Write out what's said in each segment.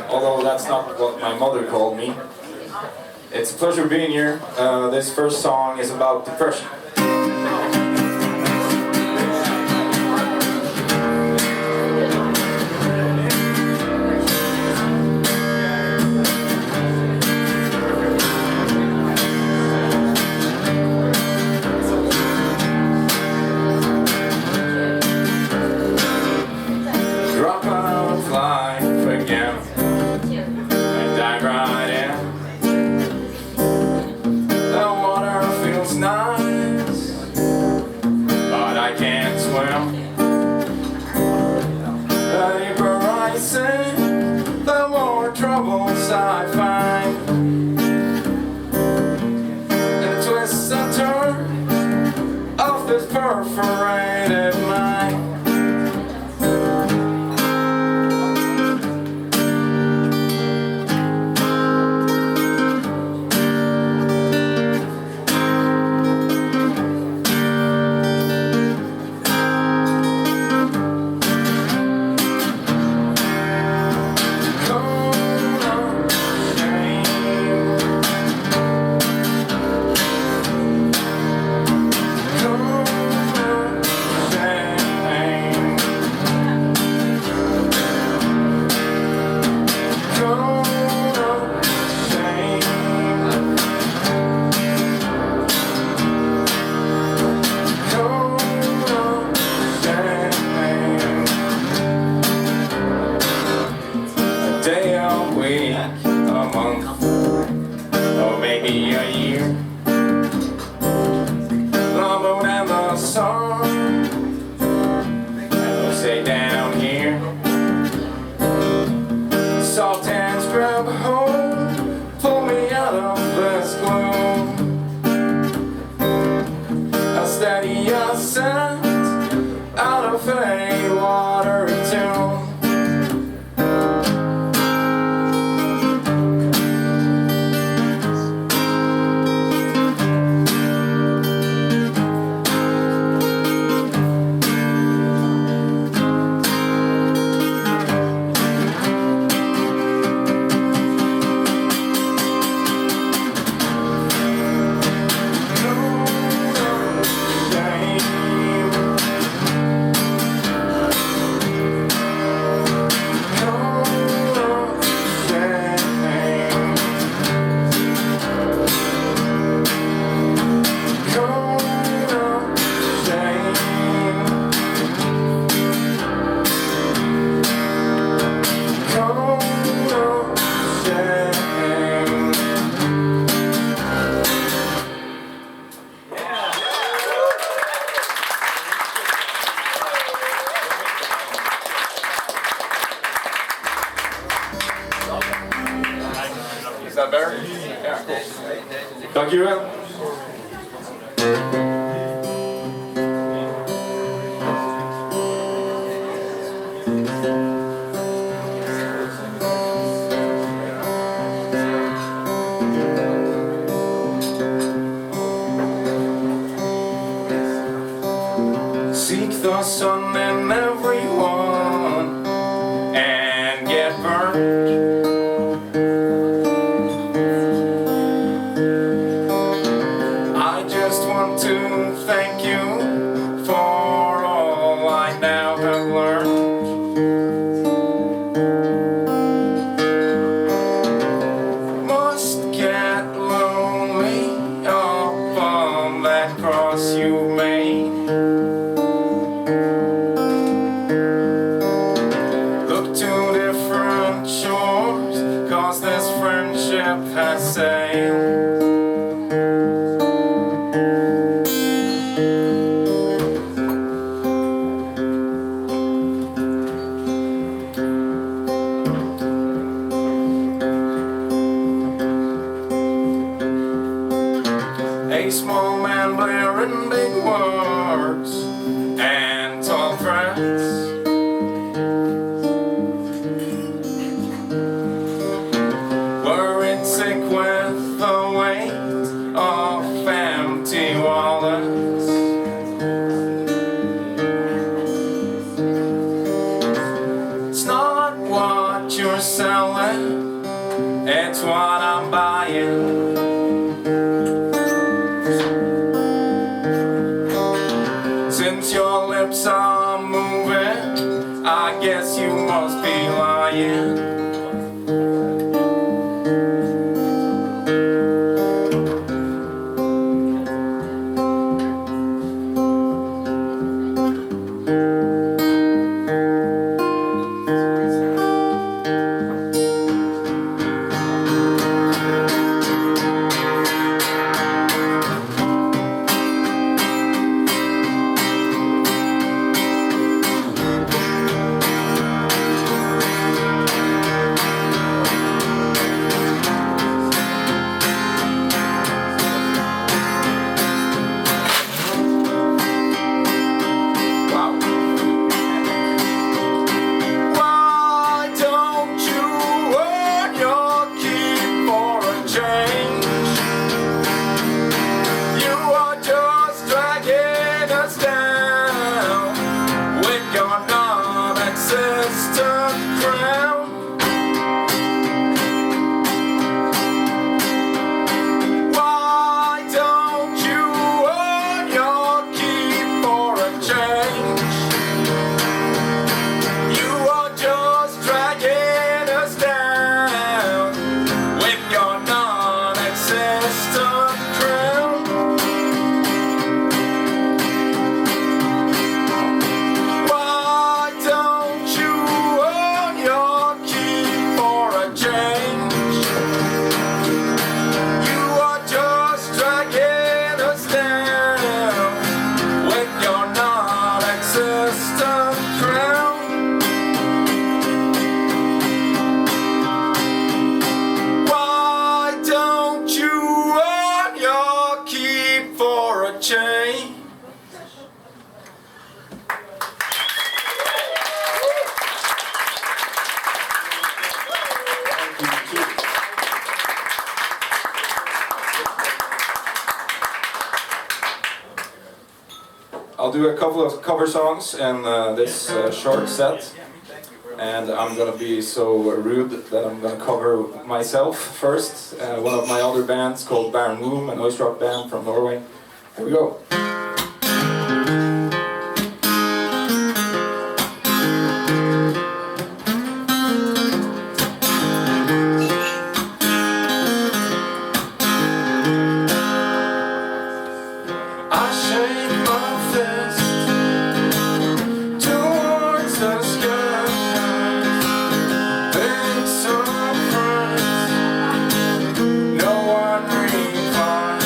Although that's not what my mother called me. It's a pleasure being here. This first song is about depression. Drop out of life again and dive right in. The water feels nice, but I can't swim. The deeper I sink, the more troubles I find. And twists and turns of this perforated mind. Day, a week, a month, or maybe a year. The moon and the sun, and they'll stay down here. Salt hands grab hold, pull me out of this gloom. A steady ascent out of a watery tomb. Is that better? Yeah, cool. Dankjewel. Seek the sun in everyone and get burned. I just want to thank you for all I now have learned. Must get lonely up on that cross you made. Look to different shores, 'cause this friendship has sailed. A small man blaring big words and tall threats. Worried sick with the it, it's what I'm buying. Since your lips are moving, I guess you must be lying. I'll do a couple of cover songs in this short set, and I'm gonna be so rude that I'm gonna cover myself first. One of my other bands called Barren, an noise rock band from Norway. Here we go. No one replies.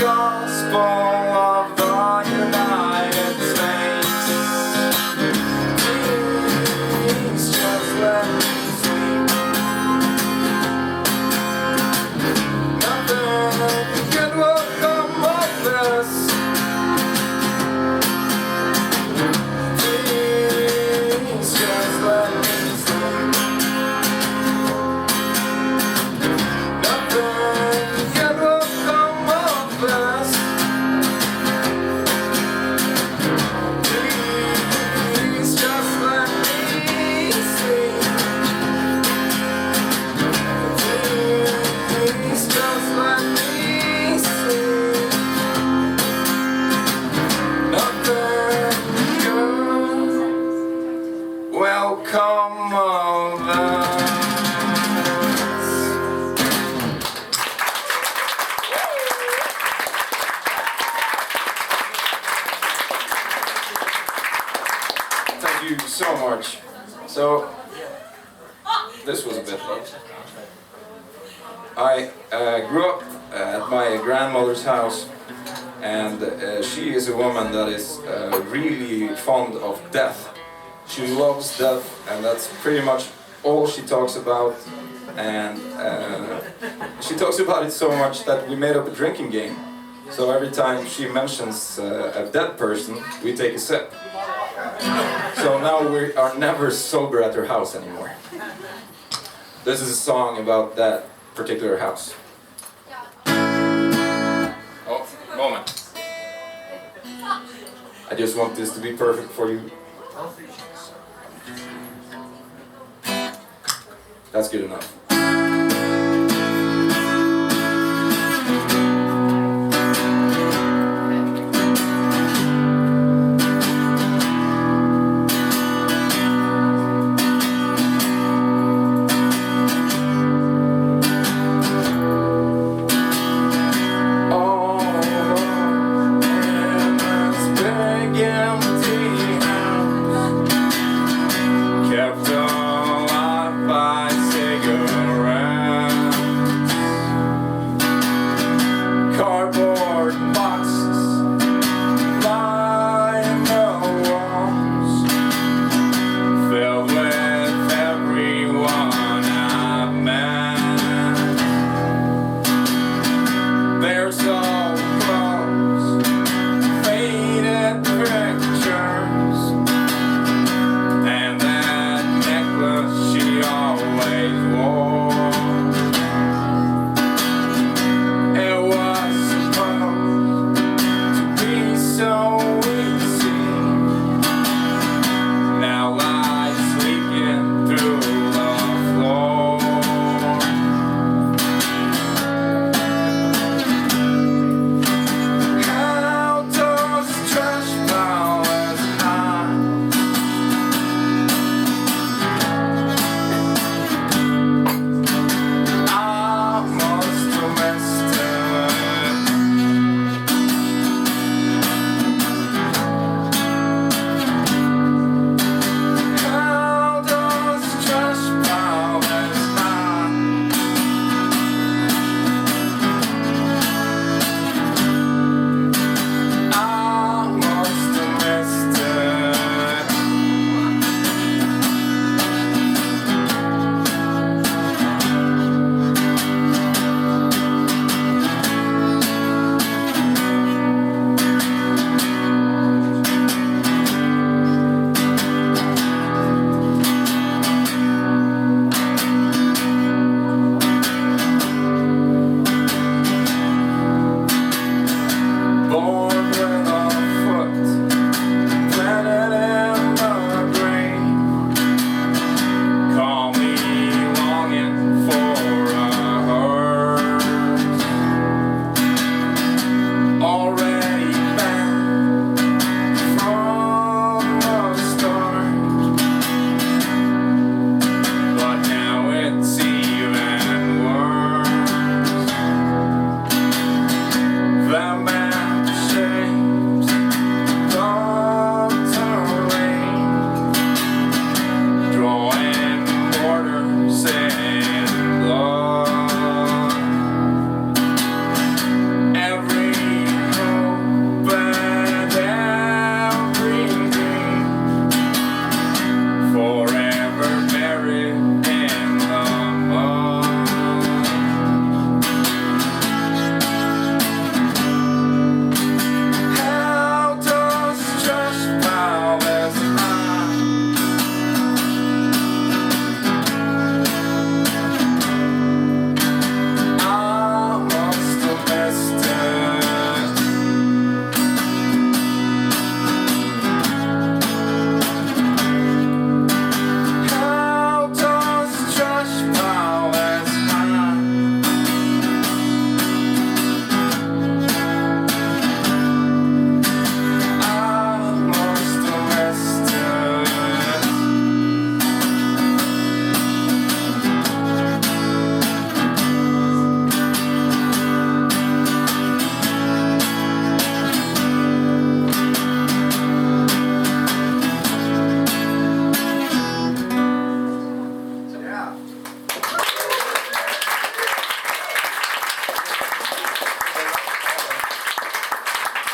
gospel of the United States. Please just let me sleep. Nothing good will come of this. Please just let me sleep. Nothing good will come of this. Please just let me sleep. Please just let me sleep. Nothing good will come of this. Thank you so much. So, this was a bit late. I grew up at my grandmother's house, and she is a woman that is really fond of death. She loves death, and that's pretty much all she talks about. And she talks about it so much that we made up a drinking game. So every time she mentions a dead person, we take a sip. So now we are never sober at her house anymore. This is a song about that particular house. Oh, moment. I just want this to be perfect for you. That's good enough. Kept alive by cigarettes, cardboard boxes lying the walls, filled with everyone I've met. There's old clothes, faded pictures, and that necklace she always wore. It was supposed to be so easy. Now life's leaking through the floor. How does trash pile as high? I must have missed it. How does trash pile as high? I must have missed it. Born with a foot planted in the grave. Call me longing for a hearse. Already back from the start, but now it's even worse. The map shaped